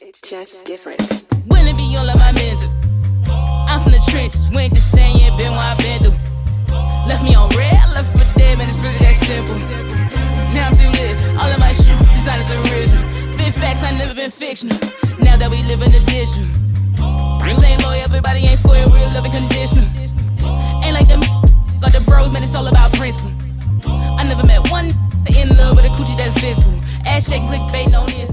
It's just different. When it be all of my mental. I'm from the trenches, went to saying, yeah, been what I've been through. Left me on red, I left for dead, man, it's really that simple. Now I'm too lit, all of my shit, designers original. Big facts, I never been fictional. Now that we live in the digital. Real ain't loyal, everybody ain't for it, real love and conditional. Ain't like them got the bros, man, it's all about principle. I never met one in love with a coochie that's visible. Ass shaking, clickbaiting on this.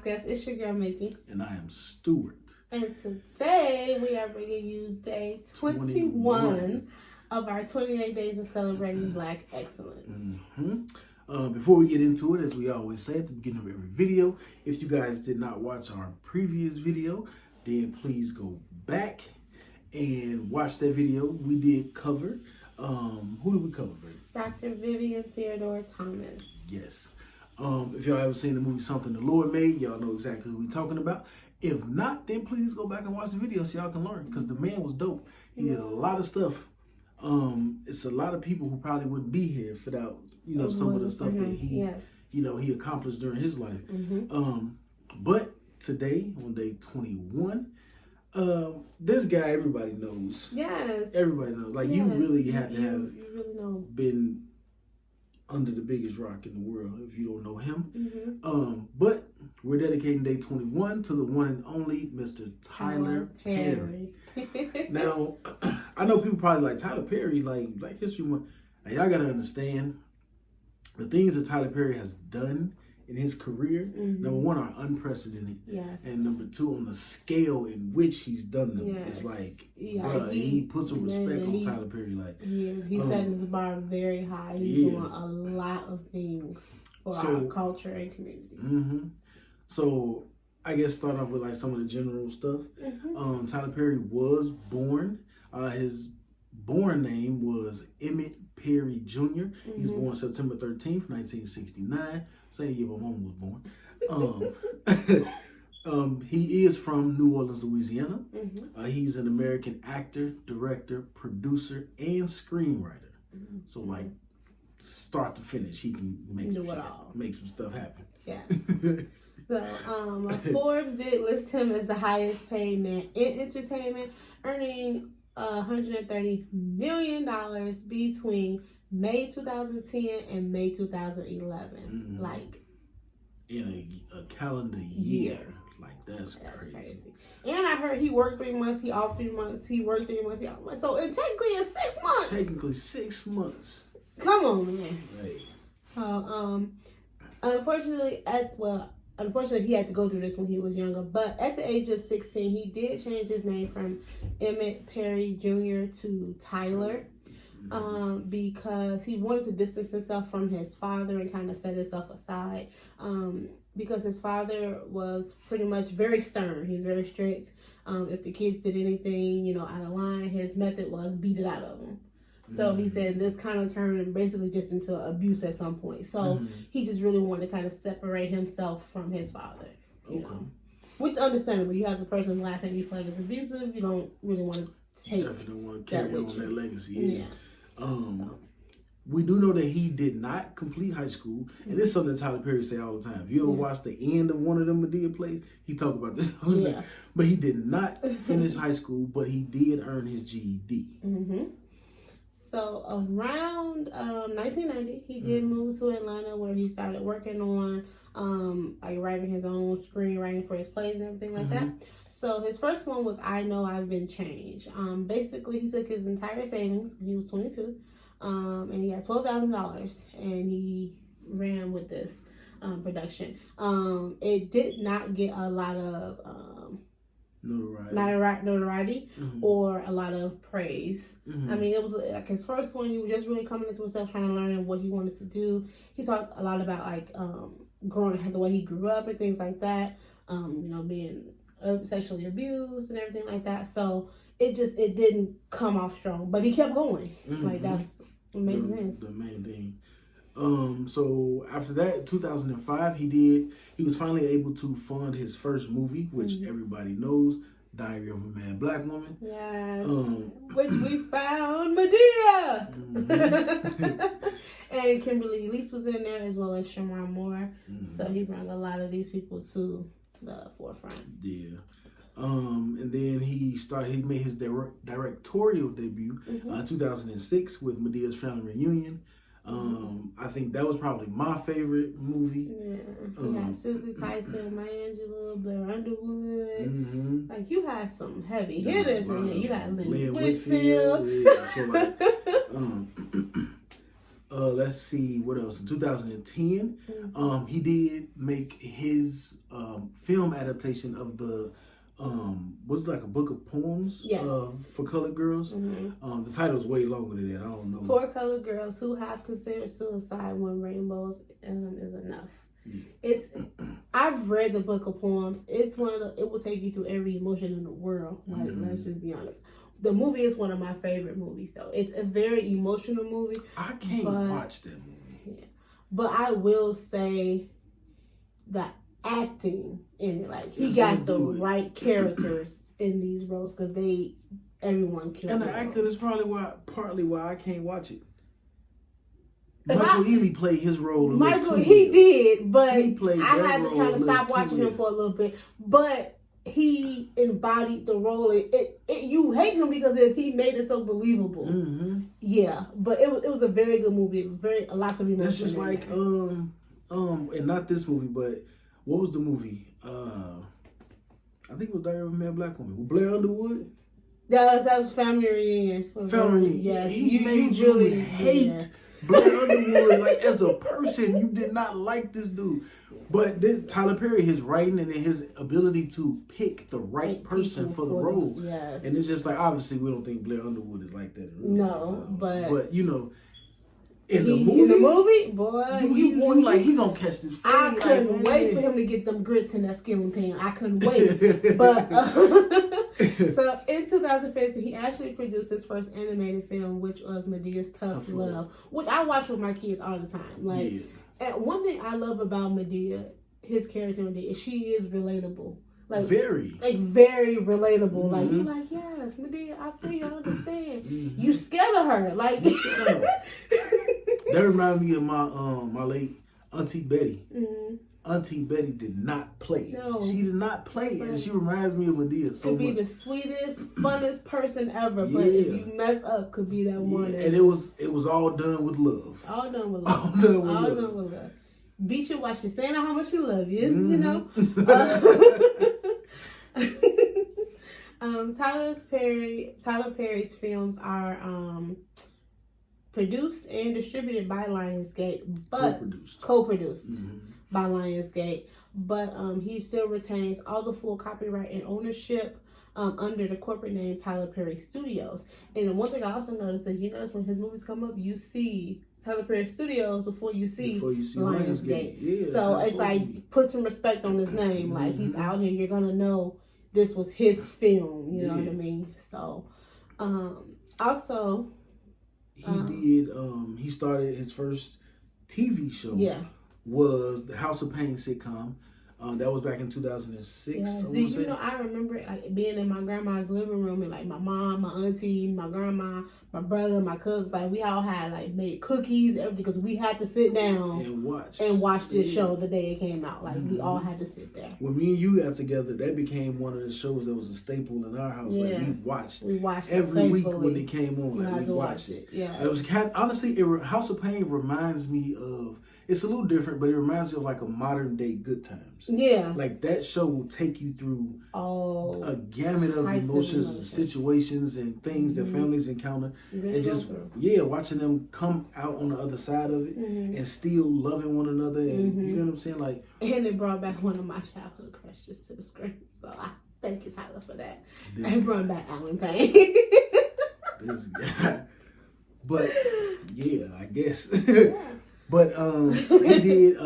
It's your girl Mickey. And I am Stuart. And today we are bringing you day 21 of our 28 days of celebrating Black excellence. Before we get into it, as we always say at the beginning of every video, if you guys did not watch our previous video, then please go back and watch that video. We did cover, who did we cover, baby? Dr. Vivian Theodore Thomas. Yes. If y'all ever seen the movie Something the Lord Made, y'all know exactly who we're talking about. If not, then please go back and watch the video so y'all can learn, because the man was dope. He did a lot of stuff. It's a lot of people who probably wouldn't be here without, some of the stuff that he, he accomplished during his life. But today, on day 21, this guy everybody knows. Yes. Everybody knows. Like, you really had to have you really know. been under the biggest rock in the world if you don't know him. But we're dedicating day 21 to the one and only Mr. Tyler Perry. Now, I know people probably like Tyler Perry, like Black History Month. Now, y'all gotta understand the things that Tyler Perry has done in his career. Number one, are unprecedented. Yes. And number two, on the scale in which he's done them, it's like, he put some respect on Tyler Perry. Like, he set his bar very high. He's doing a lot of things for our culture and community. So I guess start off with like some of the general stuff. Tyler Perry was born. His born name was Emmett Perry Jr. He's born September 13th, 1969. Same year my mom was born. He is from New Orleans, Louisiana. He's an American actor, director, producer, and screenwriter. So like start to finish, he can make some stuff happen. Yes. So, Forbes did list him as the highest paid man in entertainment, earning $130 million between May 2010 and May 2011. Like, in a calendar year. Like, that's crazy. And I heard he worked 3 months, he off 3 months, he worked 3 months, he off 1 month. So, technically, it's 6 months. Technically, 6 months. Come on, man. Hey. Unfortunately, he had to go through this when he was younger. But at the age of 16, he did change his name from Emmett Perry Jr. to Tyler, because he wanted to distance himself from his father and kind of set himself aside. Because his father was pretty much very stern. He's very strict. If the kids did anything, out of line, his method was beat it out of them. So he said this kind of turned basically just into abuse at some point. So he just really wanted to kind of separate himself from his father. You know? Which is understandable. You have the person's last name you feel like is abusive. You don't really want to take definitely want to carry on that legacy. Yeah. We do know that he did not complete high school. And this is something that Tyler Perry say all the time. If you ever watch the end of one of them Madea plays, he talked about this. But he did not finish high school, but he did earn his GED. So around 1990, he did move to Atlanta, where he started working on like writing his own screenwriting for his plays and everything like that. So his first one was I Know I've Been Changed. Basically, he took his entire savings when he was 22, and he had $12,000, and he ran with this production. It did not get a lot of notoriety or a lot of praise. I mean, it was like his first one. He was just really coming into himself, trying to learn what he wanted to do. He talked a lot about like growing, the way he grew up and things like that. Being sexually abused and everything like that. So it didn't come off strong, but he kept going. Like, that's amazing. The main thing. So after that, 2005, he was finally able to fund his first movie, which everybody knows, Diary of a Mad Black Woman. Yes. Which we found Madea. And Kimberly Elise was in there, as well as Shamar Moore. So he brought a lot of these people to the forefront. Yeah. And then he made his directorial debut in 2006 with Medea's Family Reunion. I think that was probably my favorite movie. Yeah. You had Cicely Tyson, Maya Angelou, Blair Underwood. Like, you had some heavy hitters in there. You had Lynn Whitfield. Yeah. So, like, let's see what else. In 2010, he did make his film adaptation of the was it like a book of poems for colored girls. The title is way longer than that. I don't know. For colored girls who have considered suicide when rainbows is enough. Yeah. I've read the book of poems. It's one of the, it will take you through every emotion in the world. Like, let's just be honest. The movie is one of my favorite movies, though. It's a very emotional movie. I can't watch that movie. Yeah. But I will say that acting in it, like, he got the right characters in these roles, because everyone killed. And the acting is partly why I can't watch it. Michael Ealy played his role. He did, but I had to kind of stop watching him for a little bit. But he embodied the role. You hate him because he made it so believable. Yeah, but it was a very good movie. Lots of emotion. That's just like and not this movie, but what was the movie? I think it was Diary of a Mad Black Woman with Blair Underwood. That was Family Reunion. Family Reunion. Yes, He made you really hate Blair Underwood. Like, as a person, you did not like this dude. But this Tyler Perry, his writing and his ability to pick the right person for the role. Yes. And it's just like, obviously, we don't think Blair Underwood is like that. Really. No, but you know, in the movie, boy, he gonna catch this. I couldn't wait for him to get them grits in that skilling pan. I couldn't wait. But so in 2015, he actually produced his first animated film, which was Medea's Tough Love, which I watch with my kids all the time. Like, and one thing I love about Medea, his character Medea, is she is relatable. Like, very relatable. Like, you're like, yes, Medea, I feel you, I understand. You scared of her, like. That reminds me of my late Auntie Betty. Auntie Betty did not play. No. She did not play, and she reminds me of Medea so much. Could be the sweetest, funnest person ever, but if you mess up, could be that one. And it was all done with love. All done with love. Beat you while she's saying how much she love you, you know. Tyler Perry's films are produced and distributed by Lionsgate, but co-produced by Lionsgate, but he still retains all the full copyright and ownership under the corporate name Tyler Perry Studios. And one thing I also noticed is, you notice when his movies come up, you see Tyler Perry Studios before you see Lionsgate. Yeah, so it's like, put some respect on his name. Like, he's out here, you're gonna know this was his film. You know what I mean? So, also, he started his first TV show. Was the House of Pain sitcom. That was back in 2006. Yeah. See, I remember like being in my grandma's living room, and like my mom, my auntie, my grandma, my brother, my cousins, like we all had like made cookies, everything, because we had to sit down and watch this show the day it came out. Like we all had to sit there. When me and you got together, that became one of the shows that was a staple in our house. Like we watched every week when it came on. Like we watched it. Yeah, it was honestly, House of Pain reminds me of. It's a little different, but it reminds me of like a modern day Good Times. Yeah. Like that show will take you through a gamut of emotions, situations, and things that families encounter. And just, watching them come out on the other side of it and still loving one another. And you know what I'm saying? Like, and it brought back one of my childhood crushes to the screen. So I thank you, Tyler, for that. And brought back Alan Payne. This guy. But, yeah, I guess. But he did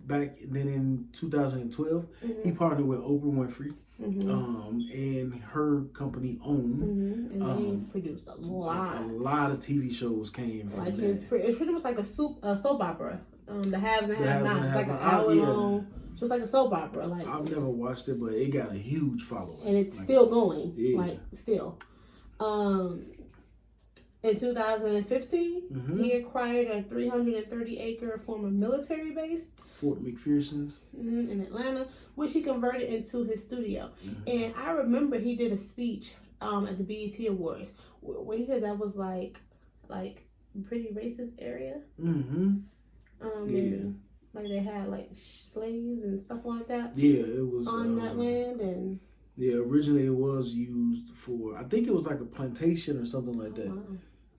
back then in 2012. He partnered with Oprah Winfrey, and her company OWN. And they produced a lot of TV shows came from like that. It's pretty much like a soap opera. The Haves and Have-Nots. It's like an hour long. Just like a soap opera. Like, I've never watched it, but it got a huge following, and it's still going. Yeah. Like still. In 2015, he acquired a 330-acre former military base Fort McPherson's in Atlanta, which he converted into his studio. And I remember he did a speech at the BET Awards where he said that was like pretty racist area. Yeah. And, like they had like slaves and stuff like that. Yeah, it was on that land. And yeah, originally it was used for, I think it was like a plantation or something like that. wow.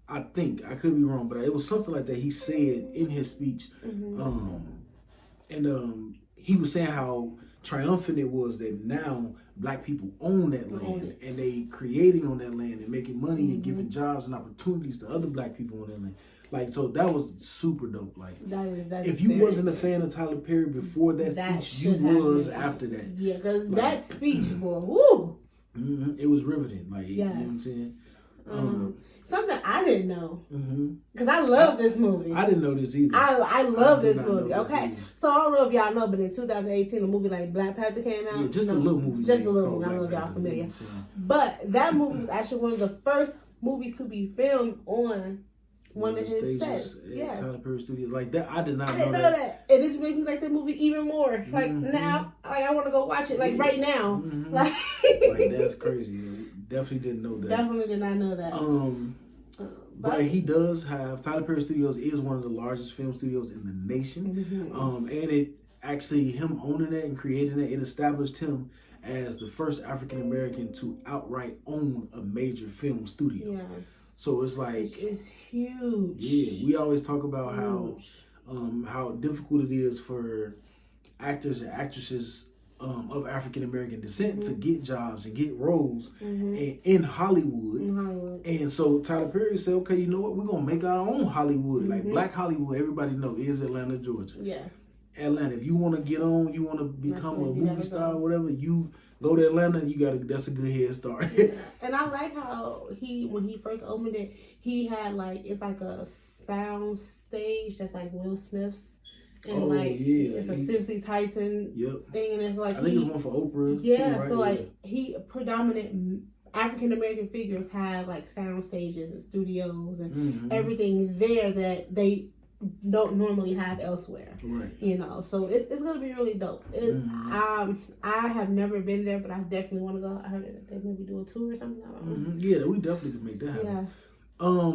I think, I could be wrong, but it was something like that he said in his speech. He was saying how triumphant it was that now black people own that land and they creating on that land and making money and giving jobs and opportunities to other black people on that land. Like, so that was super dope. Like, if you wasn't a fan of Tyler Perry before that speech, you was after that. Yeah, because like, that speech, boy, woo! It was riveting. Like, you know what I'm saying? Something I didn't know. Because I love this movie. I didn't know this either. I love this movie. Okay. So I don't know if y'all know, but in 2018, a movie like Black Panther came out. Yeah, just a little movie. Just a little movie. I don't know if y'all familiar. But that movie was actually one of the first movies to be filmed on one of his sets. Yes. Tyler Perry Studios. Like that, I did not know that. And it just makes me like the movie even more. Like now, like I want to go watch it like right now. Like that's crazy. Definitely didn't know that. Definitely did not know that. But he does have, Tyler Perry Studios is one of the largest film studios in the nation. And it actually, him owning it and creating it established him as the first African American to outright own a major film studio. Yes. So it's like, it's huge. Yeah, we always talk about how difficult it is for actors and actresses of African American descent to get jobs and get roles in Hollywood. And so Tyler Perry said, okay, you know what? We're going to make our own Hollywood. Like Black Hollywood, everybody know is Atlanta, Georgia. Yes. Atlanta. If you want to get on, you want to become a movie star or whatever, you go to Atlanta, that's a good head start. And I like how when he first opened it, he had it's like a sound stage that's like Will Smith's. And it's a Cicely Tyson thing, and it's like I think it's one for Oprah. Yeah, too, right? so like predominant African American figures have like sound stages and studios and everything there that they don't normally have elsewhere. Right. You know, so it's gonna be really dope. I have never been there, but I definitely want to go. I heard that they maybe do a tour or something. Yeah, we definitely could make that happen. Yeah.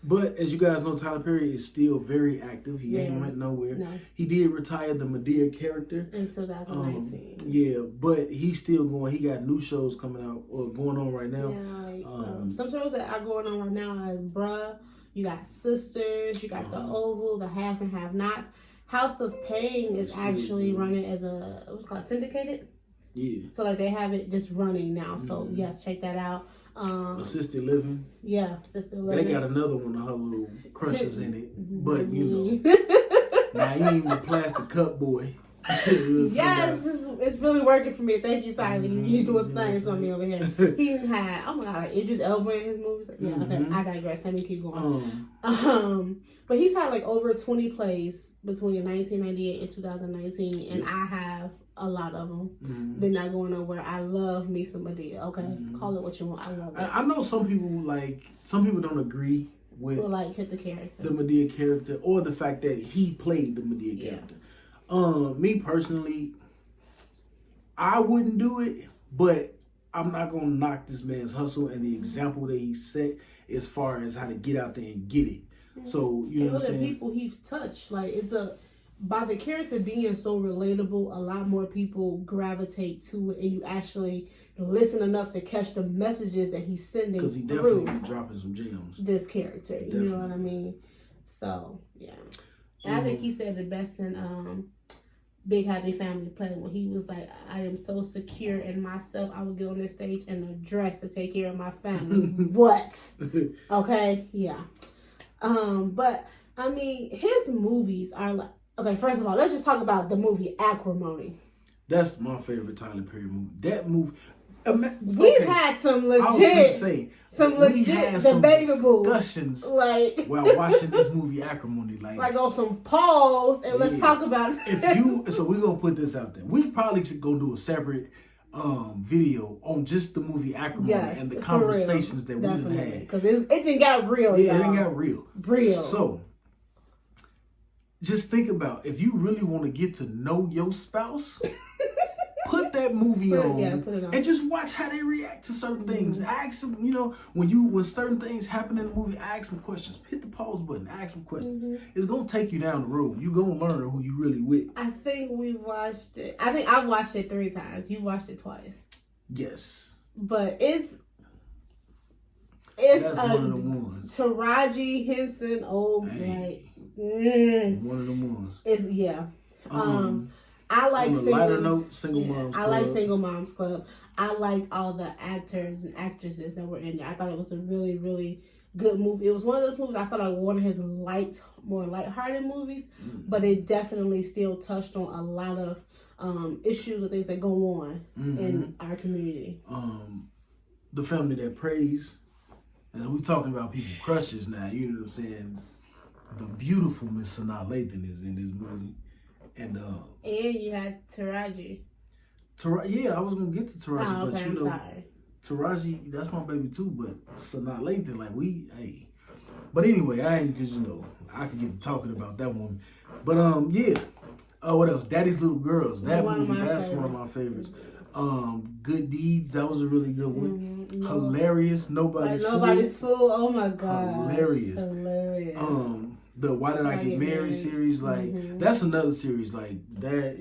But as you guys know, Tyler Perry is still very active. He ain't went nowhere. No. He did retire the Medea character in 2019. Yeah, but he's still going. He got new shows coming out or going on right now. Yeah, some shows that are going on right now are Bruh. You got Sisters. You got The Oval, The Haves and Have Nots. House of Pain is actually running as what's called syndicated. Yeah. So they have it just running now. So yes, check that out. Assisted Living. Yeah, Assisted Living. They got another one of her little crushes in it. But, now he ain't the plastic cup boy. Yes, it's really working for me. Thank you, Tyler. You do his things for me over here. He had, oh my God, like Idris Elba in his movies. Yeah, okay, I digress. Let me keep going. But he's had over 20 plays between 1998 and 2019, and I have a lot of them. They're not going nowhere. I love me some Medea. Okay, call it what you want. I love it. I know some people don't agree with hit the character, the Medea character, or the fact that he played the Medea character. Me personally, I wouldn't do it, but I'm not gonna knock this man's hustle and the example that he set as far as how to get out there and get it. So you know what I'm saying? The people he's touched, by the character being so relatable, a lot more people gravitate to it, and you actually listen enough to catch the messages that he's sending. Because he definitely be dropping some gems. This character, you know what I mean? So yeah, and I think he said the best in Big Happy Family Play when he was like, "I am so secure in myself. I will get on this stage in a dress to take care of my family." What? Okay, yeah. But I mean, his movies are okay, first of all, let's just talk about the movie Acrimony. That's my favorite Tyler Perry movie. That movie. We've had some legit debatable discussions while watching this movie Acrimony. Like on some pause, and let's talk about it. So we're gonna put this out there. We probably should go do a separate video on just the movie Acrimony and the conversations that we've had. Because it didn't got real. Yeah, it didn't got real. Real. So just think about if you really want to get to know your spouse, put that movie on, put it on and just watch how they react to certain things. Ask them, you know, when certain things happen in the movie, ask them questions. Hit the pause button, ask them questions. It's gonna take you down the road. You're gonna learn who you really with. I think we watched it. I think I've watched it 3 times. You watched it twice. Yes. But it's That's one of the ones. Taraji Henson, one of the ones. It's I like Single Moms Club. I like Single Moms Club. I liked all the actors and actresses that were in there. I thought it was a really, really good movie. It was one of those movies I felt like one of his more lighthearted movies, but it definitely still touched on a lot of issues and things that go on in our community. The Family That Prays, and we talking about people crushes now. You know what I'm saying? The beautiful Miss Sanaa Lathan is in this movie. And you had Taraji. Yeah, I was gonna get to Taraji, but you know, sorry. Taraji, that's my baby too. But Sanaa Lathan, But anyway, I ain't because you know I could get to talking about that one. But what else? Daddy's Little Girls. That movie, that's one of my favorites. Good Deeds, that was a really good one. Hilarious. Nobody's Fool. Oh my god. Hilarious. The Why Did I Get Married series, that's another series, that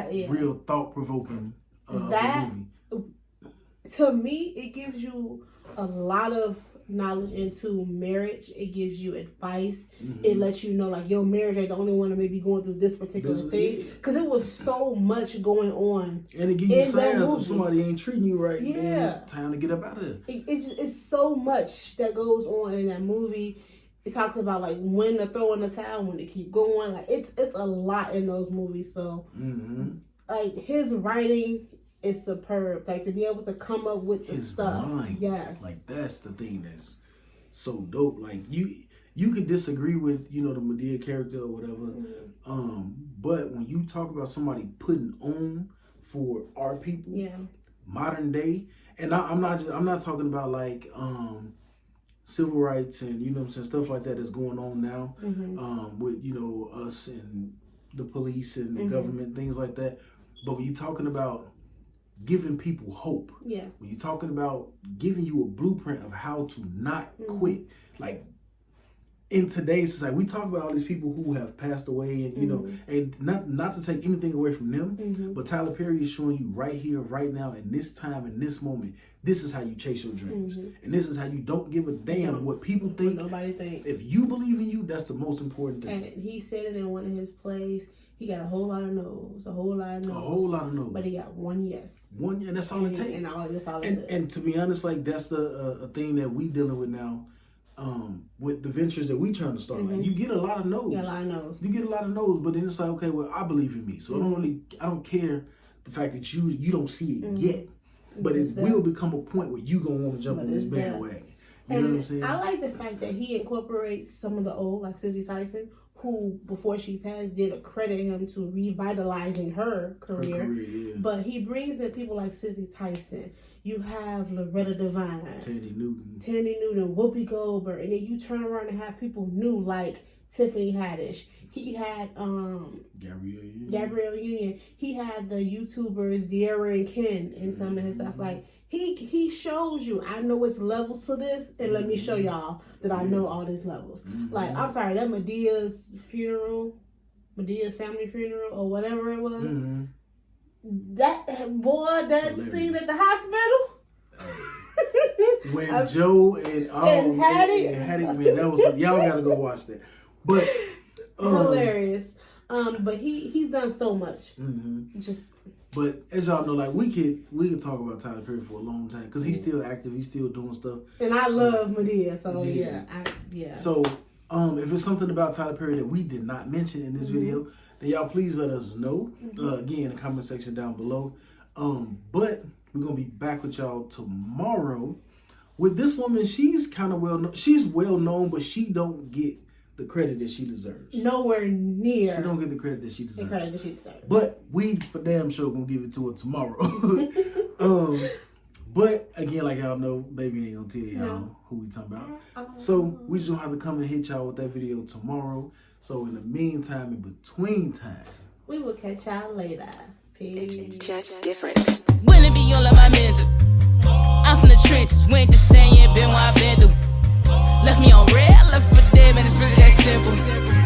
is real thought provoking movie. To me, it gives you a lot of knowledge into marriage. It gives you advice. It lets you know your marriage ain't the only one that may be going through this particular thing, because it was so much going on. And it gives you signs if somebody ain't treating you right. Yeah, it's time to get up out of there. It's so much that goes on in that movie. It talks about when to throw in the towel, when to keep going. It's a lot in those movies. So his writing is superb. To be able to come up with the stuff. Mind, yes. That's the thing that's so dope. You could disagree with, the Madea character or whatever. But when you talk about somebody putting on for our people, modern day, and I'm not talking about civil rights and stuff like that that's going on now with us and the police and the government, things like that. But when you're talking about giving people hope, when you're talking about giving you a blueprint of how to not quit, in today's society, we talk about all these people who have passed away, and and not to take anything away from them, but Tyler Perry is showing you right here, right now, in this time, in this moment, this is how you chase your dreams, and this is how you don't give a damn what people think. Nobody think. If you believe in you, that's the most important thing. And he said it in one of his plays. He got a whole lot of no's, a whole lot of no's, but he got one yes. And that's all it takes. And to be honest, that's the a thing that we dealing with now. With the ventures that we trying to start, you get a lot of no's. You get a lot of no's, but then it's okay, well, I believe in me, so I don't care the fact that you don't see it yet, but it will become a point where you gonna want to jump on this bandwagon. You know what I'm saying? I like the fact that he incorporates some of the old, like Cissy Tyson, who before she passed did credit him to revitalizing her career. But he brings in people like Cissy Tyson. You have Loretta Devine, Tandy Newton, Whoopi Goldberg, and then you turn around and have people new like Tiffany Haddish. He had Gabrielle Union. He had the YouTubers De'Ara and Ken and some of his stuff. He shows you, I know it's levels to this, and let me show y'all that I know all these levels. I'm sorry, that Medea's family funeral, or whatever it was. That scene at the hospital. When Joe and Hattie, man, that was y'all gotta go watch that. But hilarious. But he's done so much. But as y'all know, we could talk about Tyler Perry for a long time because he's still active, he's still doing stuff. And I love Madea, so yeah. So if it's something about Tyler Perry that we did not mention in this video, then y'all please let us know again in the comment section down below. But we're gonna be back with y'all tomorrow with this woman. She's kind of well known. She's well known, but she don't get the credit that she deserves. Nowhere near. She don't get the credit that she deserves. But we for damn sure gonna give it to her tomorrow. But again, like y'all know, baby ain't gonna tell y'all who we talking about. So we just gonna have to come and hit y'all with that video tomorrow. So in the meantime, in between time, we will catch y'all later. Peace. It's just different. When it be all of my mental. I'm from the trenches, went to saying, been what I've been through. Left me on red, left for dead, man, it's really that simple.